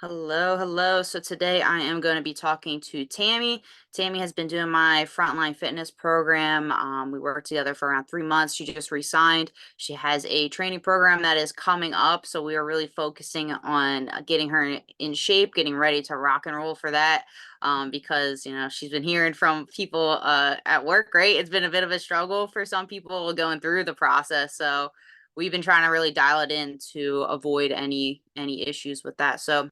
Hello, hello. So today I am going to be talking to Tammy. Tammy has been doing my frontline fitness program. We worked together for around 3 months. She just resigned. She has a training program that is coming up. So we are really focusing on getting her in shape, getting ready to rock and roll for that. Because she's been hearing from people at work, right? It's been a bit of a struggle for some people going through the process. So we've been trying to really dial it in to avoid any issues with that. So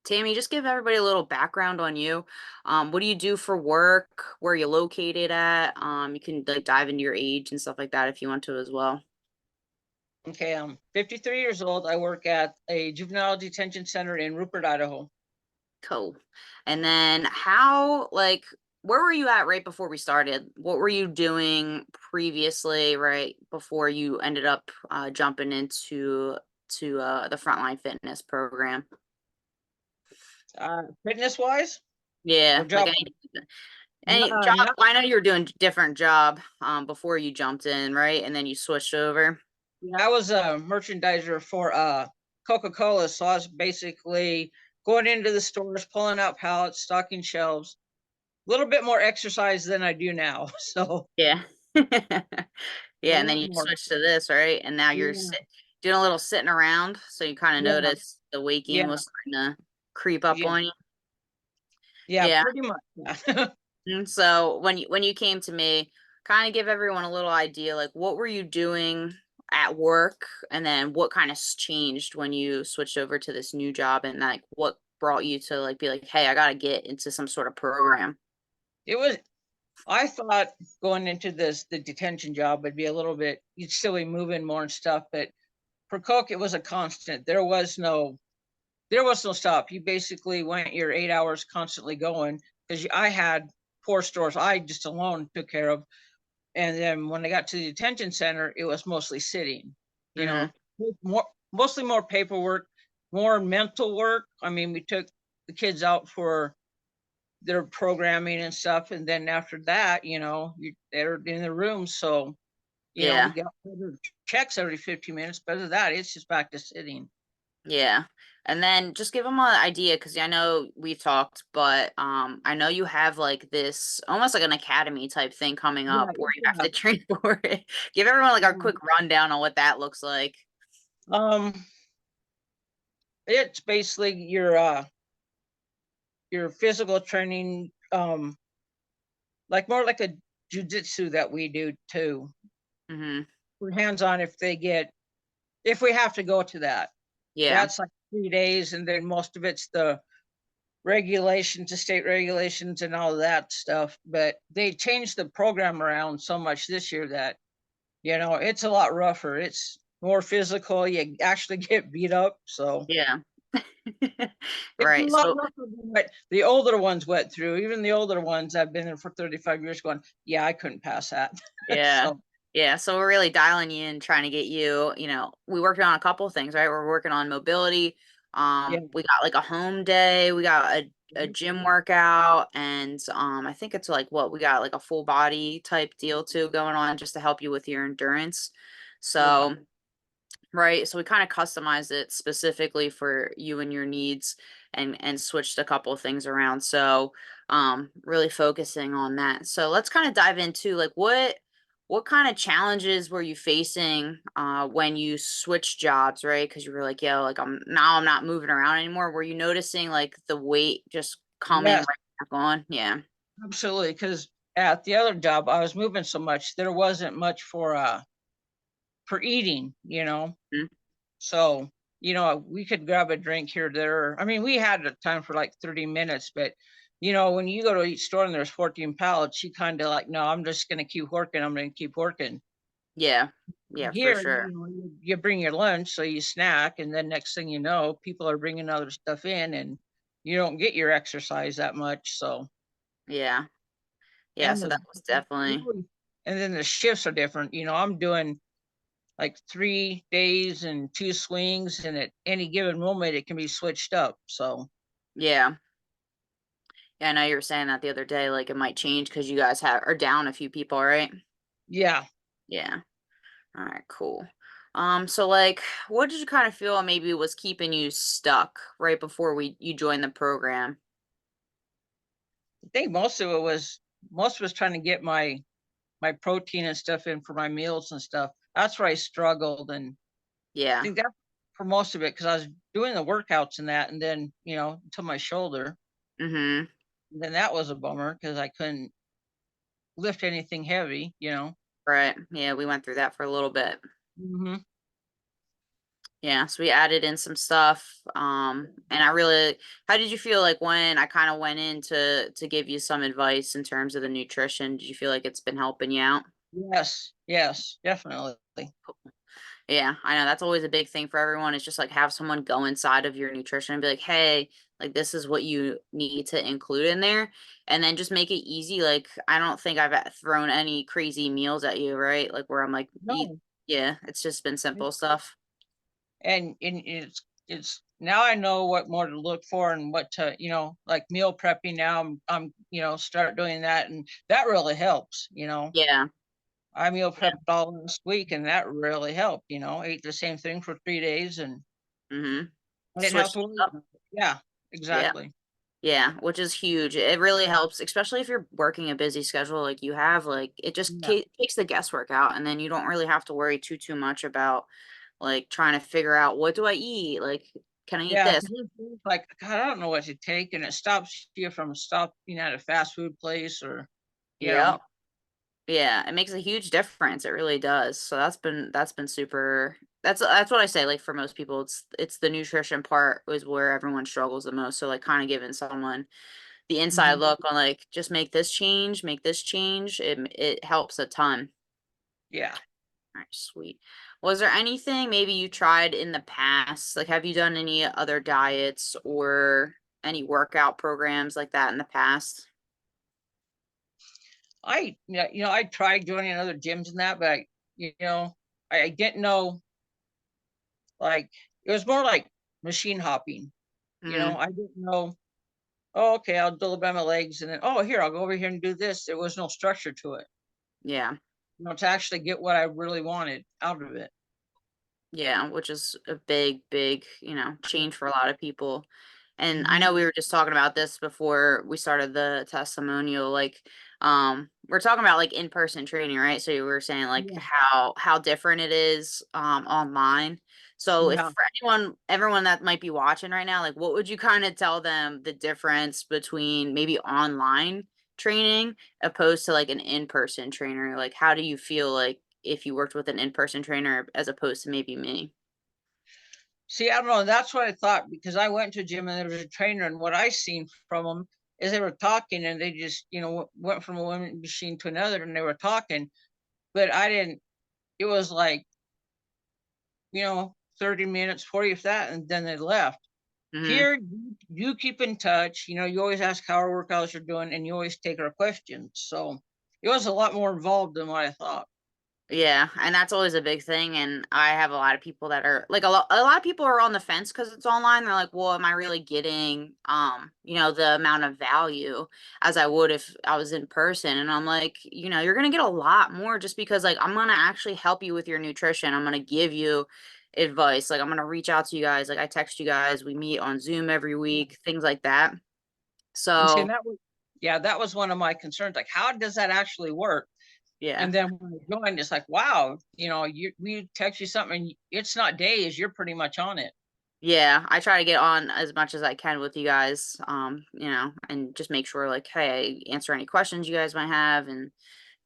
Tammy, just give everybody a little background on you. What do you do for work? Where are you located at? You can like dive into your age and stuff like that if you want to as well. Okay, I'm 53 years old. I work at a juvenile detention center in Rupert, Idaho. Cool. And then where were you at right before we started? What were you doing previously, right before you ended up jumping into the frontline fitness program? Fitness wise or Yeah, like job? any job. Not, I know you were doing different job before you jumped in, right? And then you switched over. I was a merchandiser for Coca-Cola, so I was basically going into the stores, pulling out pallets, stocking shelves. A little bit more exercise than I do now, so Yeah. a Yeah, and then lot you more. switched to this, right? And now you're Yeah, doing a little sitting around, so you kind of yeah, notice the weight gain yeah, was starting to creep up yeah, on you. yeah, Yeah. pretty much. Yeah. And so when you came to me, kind of give everyone a little idea, like what were you doing at work, and then what kind of changed when you switched over to this new job, and like what brought you to like be like, hey, I gotta get into some sort of program. It was. I thought going into the detention job would be a little bit. You'd still be moving more and stuff, but for Coke, it was a constant. There was no stop. You basically went your 8 hours constantly going because I had 4 stores I just alone took care of. And then when I got to the detention center, it was mostly sitting, you Mm-hmm. know, mostly more paperwork, more mental work. I mean, we took the kids out for their programming and stuff. And then after that, they're in the room. So, Yeah. we got checks every 15 minutes. But other than that, it's just back to sitting. Yeah. And then just give them an idea because I know we've talked, but I know you have like this almost like an academy type thing coming Yeah, up where you have yeah. to train for it. Give everyone like our Yeah. quick rundown on what that looks like. Um, it's basically your physical training, like more like a jujitsu that we do too. Hmm. We're hands on if we have to go to that. Yeah. That's like 3 days, and then most of it's the regulations, the state regulations, and all of that stuff. But they changed the program around so much this year that it's a lot rougher. It's more physical. You actually get beat up, so Yeah. it's a Right. lot So rougher than what the older ones went through. Even the older ones, I've been there for 35 years going, yeah, I couldn't pass that. yeah. So, Yeah, so we're really dialing you in, trying to get you, we worked on a couple things, right? We're working on mobility. yeah. We got like a home day, we got a gym workout, and I think it's like what we got like a full body type deal too going on just to help you with your endurance. Yeah. So, right, so we kind of customized it specifically for you and your needs and switched a couple of things around. So, really focusing on that. So let's kind of dive into like what kind of challenges were you facing when you switched jobs, right? Because you were like, yo, like I'm not moving around anymore. Were you noticing like the weight just coming Yes, right back on? Yeah. absolutely. Because at the other job, I was moving so much, there wasn't much for eating. Mhm. So, we could grab a drink here or there. I mean, we had a time for like 30 minutes, but when you go to each store and there's 14 pallets, you kind of like, no, I'm just going to keep working. I'm going to keep working. Yeah. Yeah, for Here, sure. you bring your lunch, so you snack, and then next thing you know, people are bringing other stuff in, and you don't get your exercise that much. So, Yeah. Yeah. and So that was definitely, and then the shifts are different. I'm doing like 3 days and two swings, and at any given moment, it can be switched up. So, yeah. Yeah, I know you were saying that the other day, like it might change because you guys are down a few people, right? yeah. Yeah. All right, cool. So like, what did you kind of feel maybe was keeping you stuck right before you joined the program? I think most of it was trying to get my protein and stuff in for my meals and stuff. That's where I struggled, and I Yeah. think that for most of it because I was doing the workouts and that, and then to my shoulder. Mm-hmm. And then that was a bummer because I couldn't lift anything heavy. Right. Yeah, we went through that for a little bit. Hmm. Yeah, so we added in some stuff. And I really, how did you feel like when I kind of went in to give you some advice in terms of the nutrition? Did you feel like it's been helping you out? Yes, yes, definitely. Yeah, I know that's always a big thing for everyone. Is just like have someone go inside of your nutrition and be like, "Hey, like this is what you need to include in there," and then just make it easy. Like I don't think I've thrown any crazy meals at you, right? Like where I'm like, eat. No, Yeah, it's just been simple stuff. and it's now I know what more to look for and what to like meal prepping. Now I'm start doing that, and that really helps. Yeah, I meal yeah. prepped all this week, and that really helped. Ate the same thing for 3 days, and Mm-hmm. I didn't have Switch to it worry up. about it. Yeah, Yeah. exactly. Yeah, which is huge. It really helps, especially if you're working a busy schedule like you have. Like it just Yeah. takes the guesswork out, and then you don't really have to worry too much about like trying to figure out what do I eat? Like, can I eat Yeah, this? 'cause it's like, God, I don't know what to take, and it stops you from stopping at a fast food place or, you know. Yep. Yeah, it makes a huge difference. It really does. So that's been super. That's what I say. Like for most people, it's the nutrition part is where everyone struggles the most. So like kind of giving someone the inside Mhm. look on like just make this change, make this change. It helps a ton. Yeah. All right, sweet. Was there anything maybe you tried in the past? Like, have you done any other diets or any workout programs like that in the past? I tried joining other gyms and that, but you know, I didn't know, like, it was more like machine hopping. Mm, I didn't know, oh, okay, I'll do it by my legs, and then, oh, here, I'll go over here and do this. There was no structure to it, yeah. to actually get what I really wanted out of it. Yeah, which is a big, change for a lot of people. And I Hmm. know we were just talking about this before we started the testimonial. Like, we're talking about like in-person training, right? So you were saying like Yeah. how different it is online. So if Yeah. for everyone that might be watching right now, like what would you kind of tell them the difference between maybe online training opposed to like an in-person trainer? Like how do you feel like if you worked with an in-person trainer as opposed to maybe me? See, I don't know. That's what I thought because I went to a gym and there was a trainer, and what I seen from them is they were talking and they just, went from one machine to another and they were talking, but I didn't. It was like 30 minutes, 40 if that, and then they left. Hmm. Here, you keep in touch. You always ask how our workouts are doing, and you always take our questions. So it was a lot more involved than what I thought. Yeah, and that's always a big thing. And I have a lot of people that are like a lot of people are on the fence because it's online. They're like, well, am I really getting the amount of value as I would if I was in person? And I'm like, you're gonna get a lot more just because like I'm gonna actually help you with your nutrition. I'm gonna give you advice. Like I'm gonna reach out to you guys. Like I text you guys, we meet on Zoom every week, things like that. And see, So yeah, that was one of my concerns. Like, how does that actually work? yeah. And then when I joined, it's like, wow, we text you something, it's not days, you're pretty much on it. Yeah, I try to get on as much as I can with you guys, and just make sure like, hey, I answer any questions you guys might have and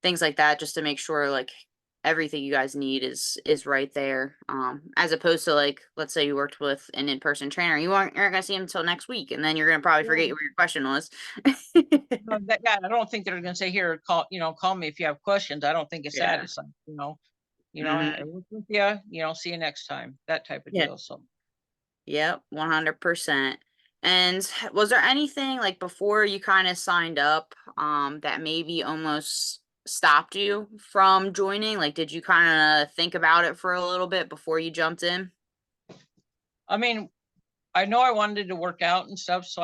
things like that, just to make sure like everything you guys need is right there. As opposed to like, let's say you worked with an in-person trainer, you're not gonna see him until next week, and then you're gonna probably Yeah. forget what your question was. No, yeah, I don't think they're going to say, here, call me if you have questions. I don't think it's that. Yeah. It's like, I Hmm. work with you, see you next time, that type of Yeah. deal. So, Yep, 100%. And was there anything like before you kind of signed up that maybe almost stopped you from joining? Like did you kind of think about it for a little bit before you jumped in? I mean, I know I wanted to work out and stuff. So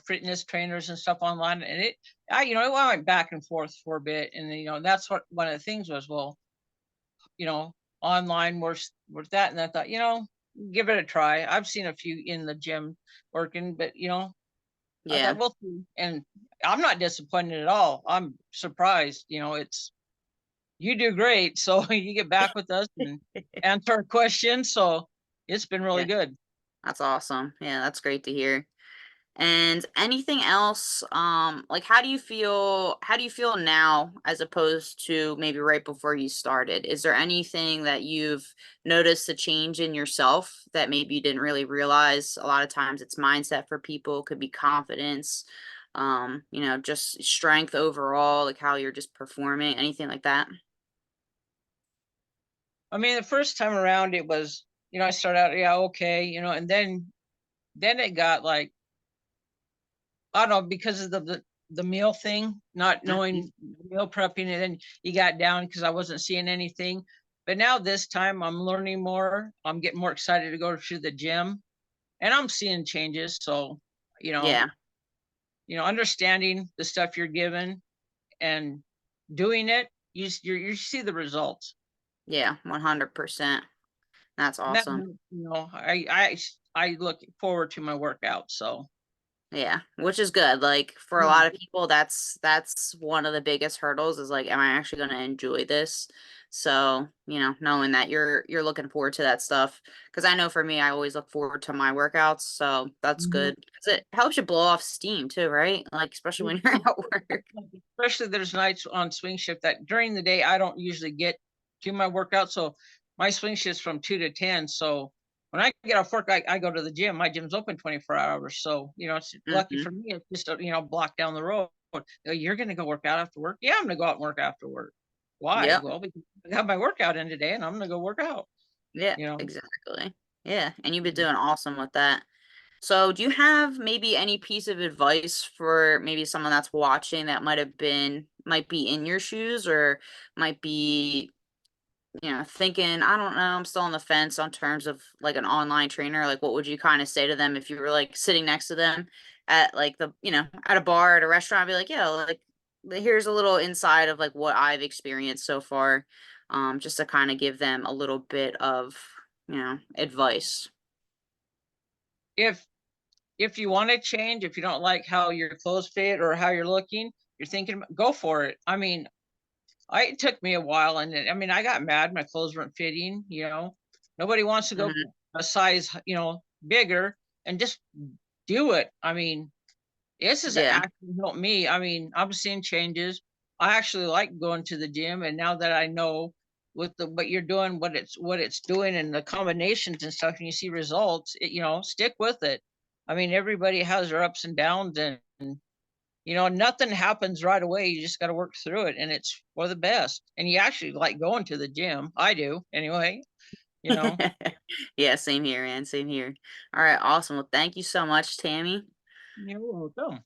fitness trainers and stuff online. And it went back and forth for a bit. And, that's what one of the things was, well, online with that. And I thought, give it a try. I've seen a few in the gym working, but I Yeah. thought, well, and I'm not disappointed at all. I'm surprised. It's you do great. So you get back with us and answer our questions. So it's been really Yeah, good. that's awesome. Yeah, that's great to hear. And anything else, like how do you feel now as opposed to maybe right before you started? Is there anything that you've noticed a change in yourself that maybe you didn't really realize? A lot of times it's mindset for people, could be confidence, just strength overall, like how you're just performing, anything like that. I mean, the first time around, it was, I started out, yeah, okay, and then it got like, I don't know, because of the meal thing, not Mhm. knowing meal prepping, and then you got down because I wasn't seeing anything. But now this time I'm learning more. I'm getting more excited to go to the gym, and I'm seeing changes. So, you know, Yeah, understanding the stuff you're given and doing it, you see the results. yeah, 100%. That's And that, awesome. I look forward to my workout. So, Yeah, which is good. Like for a yeah. lot of people, that's one of the biggest hurdles is like, am I actually going to enjoy this? So, knowing that you're looking forward to that stuff. Because I know for me, I always look forward to my workouts. So that's Mhm. good. 'Cause it helps you blow off steam too, right? Like especially when you're at work. Especially there's nights on swing shift that during the day I don't usually get to my workout. So my swing shift's from 2 to 10. So when I get off work, I go to the gym. My gym's open 24 hours. So, it's lucky Hmm. for me. It's just a, block down the road. You're going to go work out after work? Yeah, I'm going to go out and work after work. Why? Yep. Well, because I got my workout in today and I'm going to go work out, Yeah. you know. Exactly. Yeah, and you've been Mhm. doing awesome with that. So, do you have maybe any piece of advice for maybe someone that's watching that might be in your shoes or might be, thinking, I don't know, I'm still on the fence on terms of like an online trainer. Like, what would you kind of say to them if you were like sitting next to them at like at a bar, at a restaurant, be like, yeah, like, here's a little inside of like what I've experienced so far, just to kind of give them a little bit of, advice. If if you want to change, if you don't like how your clothes fit or how you're looking, you're thinking, go for it. I mean, it took me a while, and I mean, I got mad. My clothes weren't fitting. Nobody wants to go Hmm. a size, bigger, and just do it. I mean, this is Yeah. actually helped me. I mean, I'm seeing changes. I actually like going to the gym, and now that I know with the what you're doing, what it's doing, and the combinations and stuff, and you see results, stick with it. I mean, everybody has their ups and downs, and nothing happens right away. You just got to work through it, and it's for the best. And you actually like going to the gym. I do anyway. You know, Yeah, same here, man. Same here. All right, awesome. Well, thank you so much, Tammy. you're welcome.